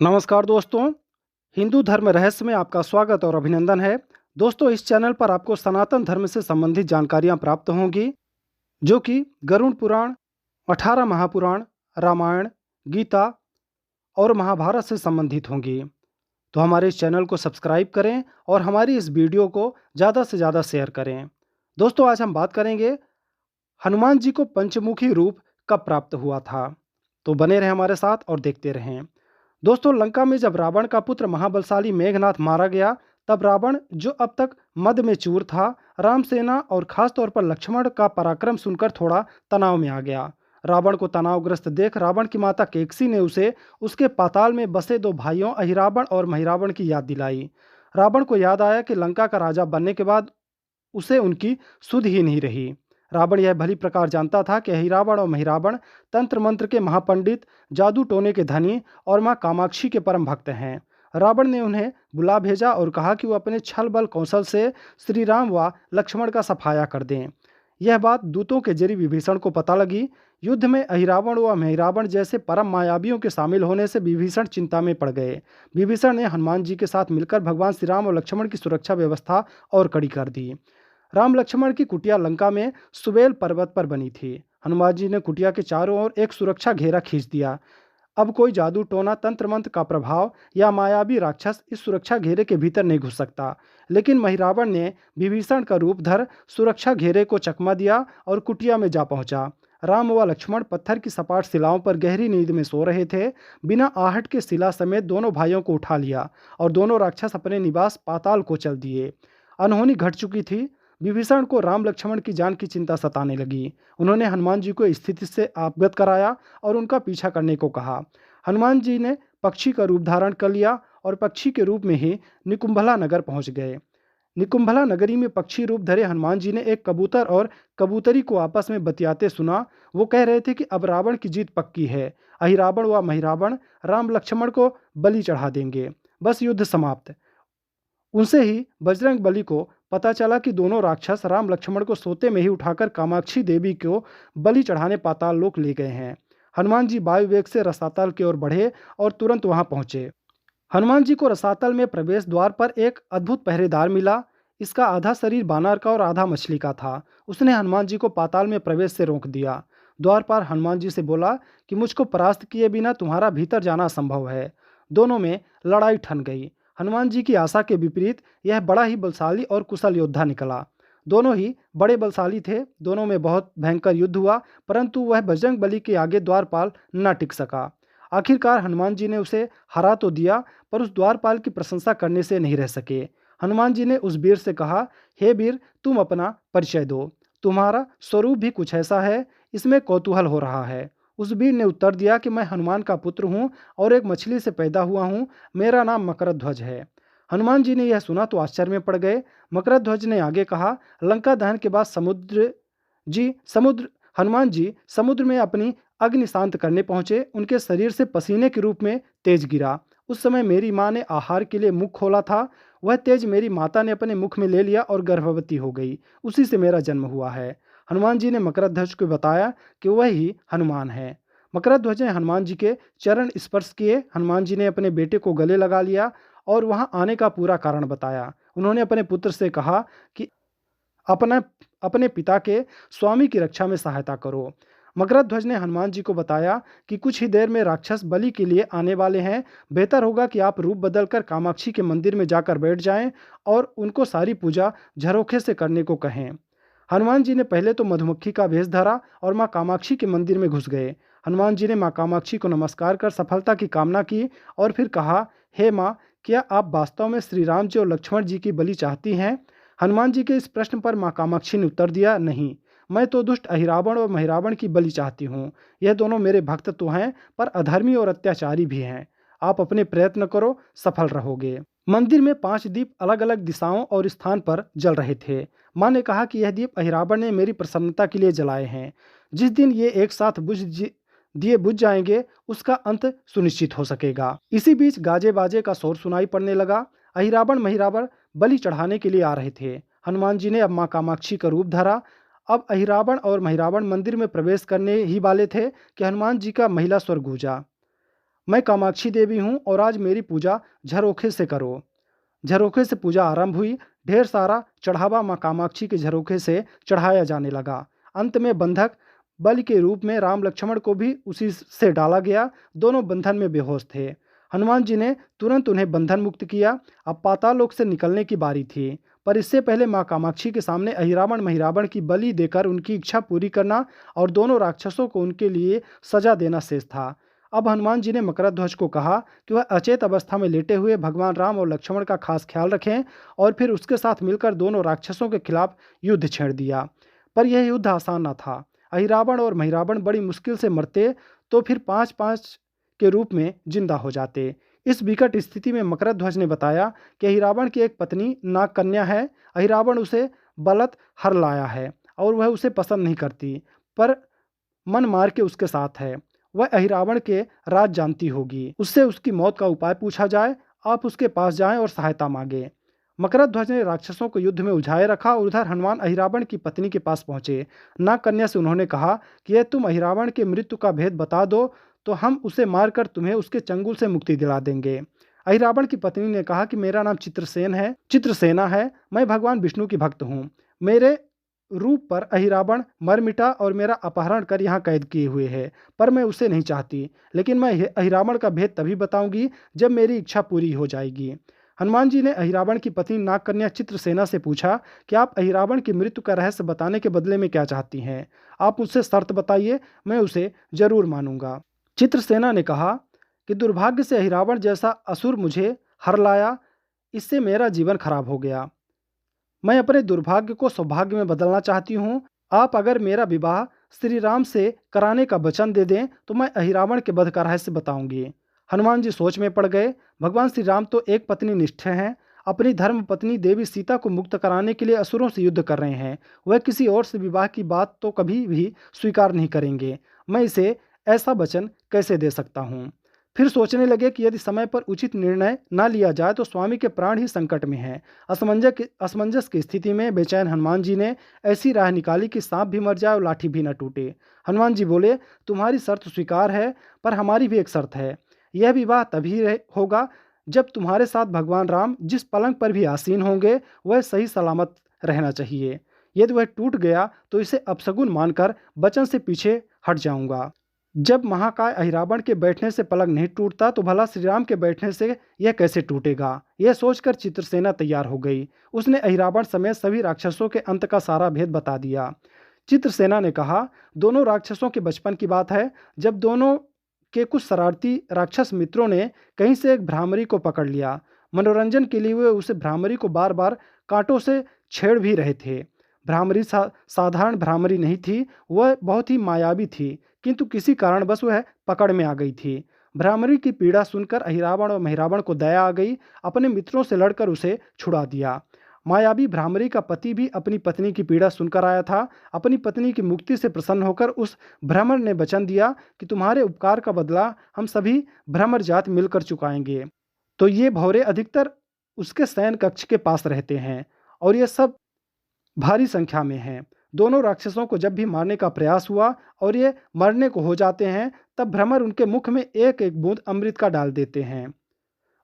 नमस्कार दोस्तों, हिंदू धर्म रहस्य में आपका स्वागत और अभिनंदन है। दोस्तों, इस चैनल पर आपको सनातन धर्म से संबंधित जानकारियां प्राप्त होंगी, जो कि गरुड़ पुराण, 18 महापुराण, रामायण, गीता और महाभारत से संबंधित होंगी। तो हमारे इस चैनल को सब्सक्राइब करें और हमारी इस वीडियो को ज़्यादा से ज़्यादा शेयर करें। दोस्तों, आज हम बात करेंगे हनुमान जी को पंचमुखी रूप कब प्राप्त हुआ था। तो बने रहें हमारे साथ और देखते रहें। दोस्तों, लंका में जब रावण का पुत्र महाबलशाली मेघनाथ मारा गया, तब रावण, जो अब तक मद में चूर था, राम सेना और खास तौर पर लक्ष्मण का पराक्रम सुनकर थोड़ा तनाव में आ गया। रावण को तनावग्रस्त देख रावण की माता केकसी ने उसे उसके पाताल में बसे दो भाइयों अहिरावण और महिरावण की याद दिलाई। रावण को याद आया कि लंका का राजा बनने के बाद उसे उनकी सुध ही नहीं रही। रावण यह भली प्रकार जानता था कि अहिरावण और महिरावण तंत्र मंत्र के महापंडित, जादू टोने के धनी और मां कामाक्षी के परम भक्त हैं। रावण ने उन्हें बुला भेजा और कहा कि वो अपने छल बल कौशल से श्री राम व लक्ष्मण का सफाया कर दें। यह बात दूतों के जरिए विभीषण को पता लगी। युद्ध में अहिरावण व महिरावण जैसे परम मायावियों के शामिल होने से विभीषण चिंता में पड़ गए। विभीषण ने हनुमान जी के साथ मिलकर भगवान श्री राम और लक्ष्मण की सुरक्षा व्यवस्था और कड़ी कर दी। राम लक्ष्मण की कुटिया लंका में सुबेल पर्वत पर बनी थी। हनुमान जी ने कुटिया के चारों ओर एक सुरक्षा घेरा खींच दिया। अब कोई जादू टोना, तंत्र मंत्र का प्रभाव या मायावी राक्षस इस सुरक्षा घेरे के भीतर नहीं घुस सकता। लेकिन महिरावण ने विभीषण का रूप धर सुरक्षा घेरे को चकमा दिया और कुटिया में जा पहुंचा। राम व लक्ष्मण पत्थर की सपाट शिलाओं पर गहरी नींद में सो रहे थे। बिना आहट के शिला समेत दोनों भाइयों को उठा लिया और दोनों राक्षस अपने निवास पाताल को चल दिए। अनहोनी घट चुकी थी। विभीषण को राम लक्ष्मण की जान की चिंता सताने लगी। उन्होंने हनुमान जी को स्थिति से अवगत कराया और उनका पीछा करने को कहा। हनुमान जी ने पक्षी का रूप धारण कर लिया और पक्षी के रूप में ही निकुंभला नगर पहुंच गए। निकुंभला नगरी में पक्षी रूप धरे हनुमान जी ने एक कबूतर और कबूतरी को आपस में बतियाते सुना। वो कह रहे थे कि अब रावण की जीत पक्की है। अहिरावण व महिरावण राम लक्ष्मण को बलि चढ़ा देंगे। बस युद्ध समाप्त। उनसे ही बजरंग बली को पता चला कि दोनों राक्षस राम लक्ष्मण को सोते में ही उठाकर कामाक्षी देवी को बलि चढ़ाने पाताल लोक ले गए हैं। हनुमान जी वायु वेग से रसातल की ओर बढ़े और तुरंत वहां पहुंचे। हनुमान जी को रसातल में प्रवेश द्वार पर एक अद्भुत पहरेदार मिला। इसका आधा शरीर बानर का और आधा मछली का था। उसने हनुमान जी को पाताल में प्रवेश से रोक दिया। द्वार पर हनुमान जी से बोला कि मुझको परास्त किए बिना तुम्हारा भीतर जाना असंभव है। दोनों में लड़ाई ठन गई। हनुमान जी की आशा के विपरीत यह बड़ा ही बलशाली और कुशल योद्धा निकला। दोनों ही बड़े बलशाली थे। दोनों में बहुत भयंकर युद्ध हुआ, परंतु वह बजरंग बली के आगे द्वारपाल न टिक सका। आखिरकार हनुमान जी ने उसे हरा तो दिया, पर उस द्वारपाल की प्रशंसा करने से नहीं रह सके। हनुमान जी ने उस वीर से कहा, हे वीर, तुम अपना परिचय दो। तुम्हारा स्वरूप भी कुछ ऐसा है, इसमें कौतूहल हो रहा है। उस वीर ने उत्तर दिया कि मैं हनुमान का पुत्र हूँ और एक मछली से पैदा हुआ हूँ। मेरा नाम मकरध्वज है। हनुमान जी ने यह सुना तो आश्चर्य में पड़ गए। मकरध्वज ने आगे कहा, लंका दहन के बाद समुद्र हनुमान जी समुद्र में अपनी अग्नि शांत करने पहुंचे। उनके शरीर से पसीने के रूप में तेज गिरा। उस समय मेरी माँ ने आहार के लिए मुख खोला था। वह तेज मेरी माता ने अपने मुख में ले लिया और गर्भवती हो गई। उसी से मेरा जन्म हुआ है। हनुमान जी ने मकरध्वज को बताया कि वह ही हनुमान है। मकरध्वज ने हनुमान जी के चरण स्पर्श किए। हनुमान जी ने अपने बेटे को गले लगा लिया और वहां आने का पूरा कारण बताया। उन्होंने अपने पुत्र से कहा कि अपना अपने पिता के स्वामी की रक्षा में सहायता करो। मकरध्वज ने हनुमान जी को बताया कि कुछ ही देर में राक्षस बलि के लिए आने वाले हैं। बेहतर होगा कि आप रूप बदलकर कामाक्षी के मंदिर में जाकर बैठ जाएं और उनको सारी पूजा झरोखे से करने को कहें। हनुमान जी ने पहले तो मधुमक्खी का वेश धरा और माँ कामाक्षी के मंदिर में घुस गए। हनुमान जी ने माँ कामाक्षी को नमस्कार कर सफलता की कामना की और फिर कहा, हे माँ, क्या आप वास्तव में श्री राम जी और लक्ष्मण जी की बलि चाहती हैं? हनुमान जी के इस प्रश्न पर माँ कामाक्षी ने उत्तर दिया, नहीं, मैं तो दुष्ट अहिरावण और महिरावण की बलि चाहती हूँ। यह दोनों मेरे भक्त तो हैं, पर अधर्मी और अत्याचारी भी हैं। आप अपने प्रयत्न करो, सफल रहोगे। मंदिर में 5 दीप अलग अलग दिशाओं और स्थान पर जल रहे थे। माँ ने कहा कि यह दीप अहिरावण ने मेरी प्रसन्नता के लिए जलाए हैं। जिस दिन ये एक साथ दिए बुझ जाएंगे, उसका अंत सुनिश्चित हो सकेगा। इसी बीच गाजे बाजे का शोर सुनाई पड़ने लगा। अहिरावण महिरावण बलि चढ़ाने के लिए आ रहे थे। हनुमान जी ने अब माँ कामाक्षी का रूप धरा। अब अहिरावण और महिरावण मंदिर में प्रवेश करने ही वाले थे कि हनुमान जी का महिला स्वर गूंजा। मैं कामाक्षी देवी हूँ और आज मेरी पूजा झरोखे से करो। झरोखे से पूजा आरंभ हुई। ढेर सारा चढ़ावा माँ कामाक्षी के झरोखे से चढ़ाया जाने लगा। अंत में बंधक बलि के रूप में राम लक्ष्मण को भी उसी से डाला गया। दोनों बंधन में बेहोश थे। हनुमान जी ने तुरंत उन्हें बंधन मुक्त किया। अब पाताल लोक से निकलने की बारी थी, पर इससे पहले माँ कामाक्षी के सामने अहिरावण महिरावण की बलि देकर उनकी इच्छा पूरी करना और दोनों राक्षसों को उनके लिए सजा देना शेष था। अब हनुमान जी ने मकरध्वज को कहा कि वह अचेत अवस्था में लेटे हुए भगवान राम और लक्ष्मण का खास ख्याल रखें और फिर उसके साथ मिलकर दोनों राक्षसों के खिलाफ युद्ध छेड़ दिया। पर यह युद्ध आसान न था। अहिरावण और महिरावण बड़ी मुश्किल से मरते तो फिर 5-5 के रूप में जिंदा हो जाते। इस विकट स्थिति में मकरध्वज ने बताया कि अहिरावण की एक पत्नी नागकन्या है। अहिरावण उसे बलत हर लाया है और वह उसे पसंद नहीं करती, पर मन मार के उसके साथ है। वह अहिरावण के राज जानती होगी। उससे उसकी मौत का उपाय पूछा जाए। आप उसके पास जाएं और सहायता मांगे। मकरध्वज ने राक्षसों को युद्ध में उलझाए रखा और उधर हनुमान अहिरावण की पत्नी के पास पहुंचे। नागकन्या से उन्होंने कहा कि यह तुम अहिरावण के मृत्यु का भेद बता दो तो हम उसे मारकर तुम्हें उसके चंगुल से मुक्ति दिला देंगे। अहिरावण की पत्नी ने कहा कि मेरा नाम चित्रसेना है। मैं भगवान विष्णु की भक्त हूँ। मेरे रूप पर अहिरावण मर मिटा और मेरा अपहरण कर यहाँ कैद किए हुए है, पर मैं उसे नहीं चाहती। लेकिन मैं अहिरावण का भेद तभी बताऊंगी जब मेरी इच्छा पूरी हो जाएगी। हनुमान जी ने अहिरावण की पत्नी नागकन्या चित्रसेना से पूछा कि आप अहिरावण की मृत्यु का रहस्य बताने के बदले में क्या चाहती हैं? आप मुझसे शर्त बताइए, मैं उसे जरूर मानूंगा। चित्रसेना ने कहा कि दुर्भाग्य से अहिरावण जैसा असुर मुझे हर लाया। इससे मेरा जीवन खराब हो गया। मैं अपने दुर्भाग्य को सौभाग्य में बदलना चाहती हूँ। आप अगर मेरा विवाह श्री राम से कराने का वचन दे दें तो मैं अहिरावण के वध का रहस्य बताऊंगी। हनुमान जी सोच में पड़ गए। भगवान श्री राम तो एक पत्नी निष्ठ हैं। अपनी धर्म पत्नी देवी सीता को मुक्त कराने के लिए असुरों से युद्ध कर रहे हैं। वह किसी और से विवाह की बात तो कभी भी स्वीकार नहीं करेंगे। मैं इसे ऐसा वचन कैसे दे सकता हूँ? फिर सोचने लगे कि यदि समय पर उचित निर्णय न लिया जाए तो स्वामी के प्राण ही संकट में हैं। असमंजस की स्थिति में बेचैन हनुमान जी ने ऐसी राह निकाली कि सांप भी मर जाए और लाठी भी न टूटे। हनुमान जी बोले, तुम्हारी शर्त स्वीकार है, पर हमारी भी एक शर्त है। यह विवाह होगा जब तुम्हारे साथ भगवान राम जिस पलंग पर भी आसीन होंगे वह सही सलामत रहना चाहिए। यदि वह टूट गया तो इसे अपशगुन मानकर वचन से पीछे हट जाऊंगा। जब महाकाय अहिरावण के बैठने से पलंग नहीं टूटता तो भला श्री राम के बैठने से यह कैसे टूटेगा? यह सोचकर चित्रसेना तैयार हो गई। उसने अहिरावण समेत सभी राक्षसों के अंत का सारा भेद बता दिया। चित्रसेना ने कहा, दोनों राक्षसों के बचपन की बात है, जब दोनों के कुछ शरारती राक्षस मित्रों ने कहीं से एक भ्रामरी को पकड़ लिया। मनोरंजन के लिए वे उसे भ्रामरी को बार बार कांटों से छेड़ भी रहे थे। भ्रामरी साधारण भ्रामरी नहीं थी, वह बहुत ही मायावी थी, किंतु किसी कारणवश वह पकड़ में आ गई थी। भ्रामरी की पीड़ा सुनकर अहिरावण और महिरावण को दया आ गई। अपने मित्रों से लड़कर उसे छुड़ा दिया। मायावी भ्रामरी का पति भी अपनी पत्नी की पीड़ा सुनकर आया था। अपनी पत्नी की मुक्ति से प्रसन्न होकर उस भ्रमर ने वचन दिया कि तुम्हारे उपकार का बदला हम सभी भ्रमर जात मिलकर चुकाएंगे। तो ये भौरे अधिकतर उसके शयन कक्ष के पास रहते हैं और ये सब भारी संख्या में हैं। दोनों राक्षसों को जब भी मारने का प्रयास हुआ और ये मरने को हो जाते हैं, तब भ्रमर उनके मुख में एक एक बूंद अमृत का डाल देते हैं।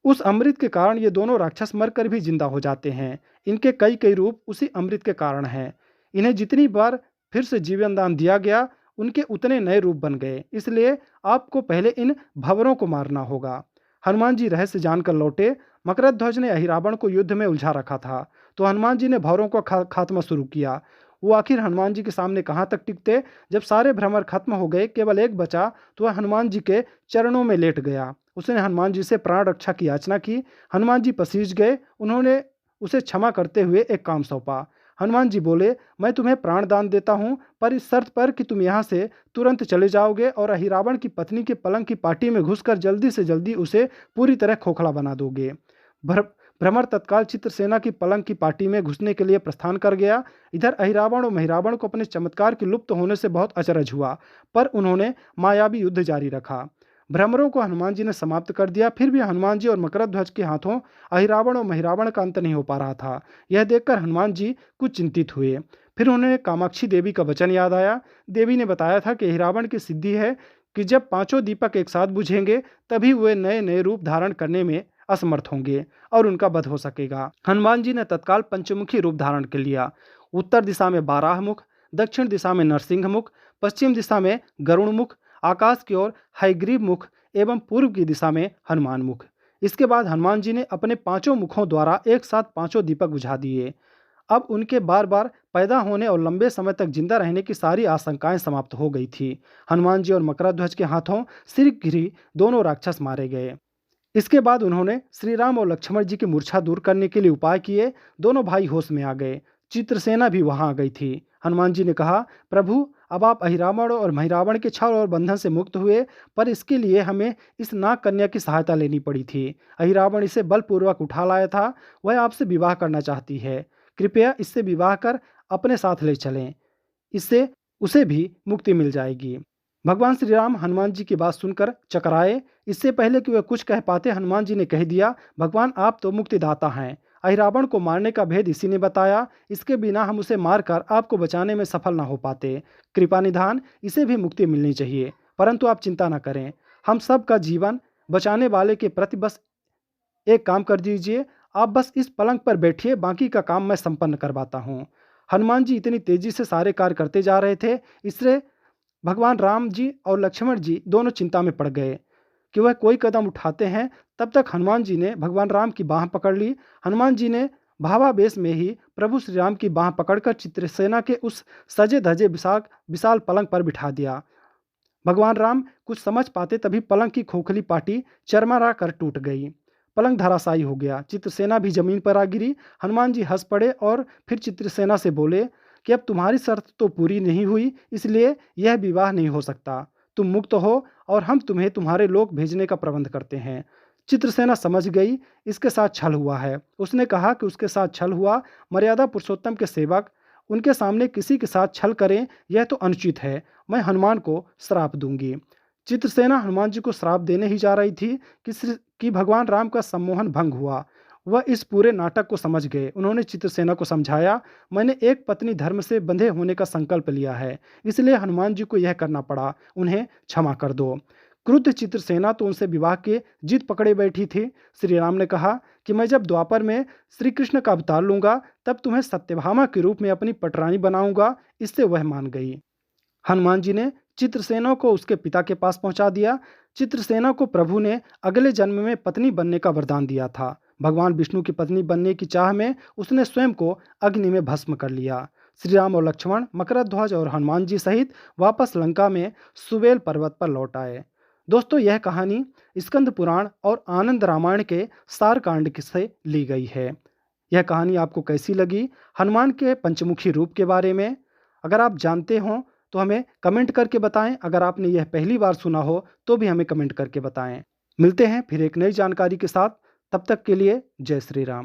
उस अमृत के कारण ये दोनों राक्षस मरकर भी जिंदा हो जाते हैं। इनके कई कई रूप उसी अमृत के कारण हैं। इन्हें जितनी बार फिर से जीवन दान दिया गया, उनके उतने नए रूप बन गए। इसलिए आपको पहले इन भंवरों को मारना होगा। हनुमान जी रहस्य जानकर लौटे। मकरध्वज ने अहिरावण को युद्ध में उलझा रखा था, तो हनुमान जी ने भंवरों का खात्मा शुरू किया। वो आखिर हनुमान जी के सामने कहाँ तक टिकते? जब सारे भ्रमर खत्म हो गए, केवल एक बचा, तो वह हनुमान जी के चरणों में लेट गया। उसने हनुमान जी से प्राण रक्षा की याचना की। हनुमान जी पसीज गए। उन्होंने उसे क्षमा करते हुए एक काम सौंपा। हनुमान जी बोले, मैं तुम्हें प्राण दान देता हूँ, पर इस शर्त पर कि तुम यहाँ से तुरंत चले जाओगे और अहिरावण की पत्नी के पलंग की पाटी में घुसकर जल्दी से जल्दी उसे पूरी तरह खोखला बना दोगे। भ्रमर तत्काल चित्रसेना की पलंग की पाटी में घुसने के लिए प्रस्थान कर गया। इधर अहिरावण और महिरावण को अपने चमत्कार के लुप्त होने से बहुत अचरज हुआ, पर उन्होंने मायावी युद्ध जारी रखा। भ्रमरों को हनुमान जी ने समाप्त कर दिया। फिर भी हनुमान जी और मकरध्वज के हाथों अहिरावण और महिरावण का अंत नहीं हो पा रहा था। यह देखकर हनुमान जी कुछ चिंतित हुए। फिर उन्हें कामाक्षी देवी का वचन याद आया। देवी ने बताया था कि अहिरावण की सिद्धि है कि जब पांचों दीपक एक साथ बुझेंगे तभी वे नए नए रूप धारण करने में असमर्थ होंगे और उनका वध हो सकेगा। हनुमान जी ने तत्काल पंचमुखी रूप धारण कर लिया। उत्तर दिशा में बारह मुख, दक्षिण दिशा में नरसिंह मुख, पश्चिम दिशा में गरुण मुख, आकाश की ओर हयग्रीव मुख एवं पूर्व की दिशा में हनुमान मुख। इसके बाद हनुमान जी ने अपने पांचों मुखों द्वारा एक साथ पांचों दीपक बुझा दिए। अब उनके बार बार पैदा होने और लंबे समय तक जिंदा रहने की सारी आशंकाएं समाप्त हो गई थी। हनुमान जी और मकरध्वज के हाथों श्रीगिरी दोनों राक्षस मारे गए। इसके बाद उन्होंने श्री राम और लक्ष्मण जी की मूर्छा दूर करने के लिए उपाय किए। दोनों भाई होश में आ गए। चित्रसेना भी वहां आ गई थी। हनुमान जी ने कहा, प्रभु अब आप अहिरावण और महिरावण के छल और बंधन से मुक्त हुए, पर इसके लिए हमें इस नाग कन्या की सहायता लेनी पड़ी थी। अहिरावण इसे बलपूर्वक उठा लाया था। वह आपसे विवाह करना चाहती है। कृपया इससे विवाह कर अपने साथ ले चलें। इससे उसे भी मुक्ति मिल जाएगी। भगवान श्री राम हनुमान जी की बात सुनकर चकराए। इससे पहले कि वे कुछ कह पाते, हनुमान जी ने कह दिया, भगवान आप तो मुक्तिदाता हैं। अहिरावण को मारने का भेद इसी ने बताया। इसके बिना हम उसे मारकर आपको बचाने में सफल ना हो पाते। कृपा निधान, इसे भी मुक्ति मिलनी चाहिए। परंतु आप चिंता न करें, हम सब का जीवन बचाने वाले के प्रति बस एक काम कर दीजिए। आप बस इस पलंग पर बैठिए, बाकी का काम मैं संपन्न करवाता हूँ। हनुमान जी इतनी तेजी से सारे कार्य करते जा रहे थे, इससे भगवान राम जी और लक्ष्मण जी दोनों चिंता में पड़ गए कि वह कोई कदम उठाते हैं। तब तक हनुमान जी ने भगवान राम की बाह पकड़ ली। हनुमान जी ने भावावेश में ही प्रभु श्री राम की बाह पकड़कर चित्रसेना के उस सजे धजे विशाल विशाल पलंग पर बिठा दिया। भगवान राम कुछ समझ पाते तभी पलंग की खोखली पाटी चरमरा कर टूट गई। पलंग धराशायी हो गया। चित्रसेना भी जमीन पर आ गिरी। हनुमान जी हंस पड़े और फिर चित्रसेना से बोले कि अब तुम्हारी शर्त तो पूरी नहीं हुई, इसलिए यह विवाह नहीं हो सकता। तुम मुक्त हो और हम तुम्हें तुम्हारे लोक भेजने का प्रबंध करते हैं। चित्रसेना समझ गई इसके साथ छल हुआ है। उसने कहा कि उसके साथ छल हुआ। मर्यादा पुरुषोत्तम के सेवक उनके सामने किसी के साथ छल करें, यह तो अनुचित है। मैं हनुमान को श्राप दूंगी। चित्रसेना हनुमान जी को श्राप देने ही जा रही थी कि भगवान राम का सम्मोहन भंग हुआ। वह इस पूरे नाटक को समझ गए। उन्होंने चित्रसेना को समझाया, मैंने एक पत्नी धर्म से बंधे होने का संकल्प लिया है, इसलिए हनुमान जी को यह करना पड़ा। उन्हें क्षमा कर दो। क्रुद्ध चित्रसेना तो उनसे विवाह के जिद पकड़े बैठी थी। श्री राम ने कहा कि मैं जब द्वापर में श्री कृष्ण का अवतार लूंगा तब तुम्हें सत्यभामा के रूप में अपनी पटरानी बनाऊंगा। इससे वह मान गई। हनुमान जी ने चित्रसेना को उसके पिता के पास पहुंचा दिया। चित्रसेना को प्रभु ने अगले जन्म में पत्नी बनने का वरदान दिया था। भगवान विष्णु की पत्नी बनने की चाह में उसने स्वयं को अग्नि में भस्म कर लिया। श्री राम और लक्ष्मण मकरध्वज और हनुमान जी सहित वापस लंका में सुवेल पर्वत पर लौट आए। दोस्तों, यह कहानी स्कंद पुराण और आनंद रामायण के सार कांड से ली गई है। यह कहानी आपको कैसी लगी? हनुमान के पंचमुखी रूप के बारे में अगर आप जानते हो तो हमें कमेंट करके बताएं। अगर आपने यह पहली बार सुना हो तो भी हमें कमेंट करके बताएं। मिलते हैं फिर एक नई जानकारी के साथ। तब तक के लिए जय श्री राम।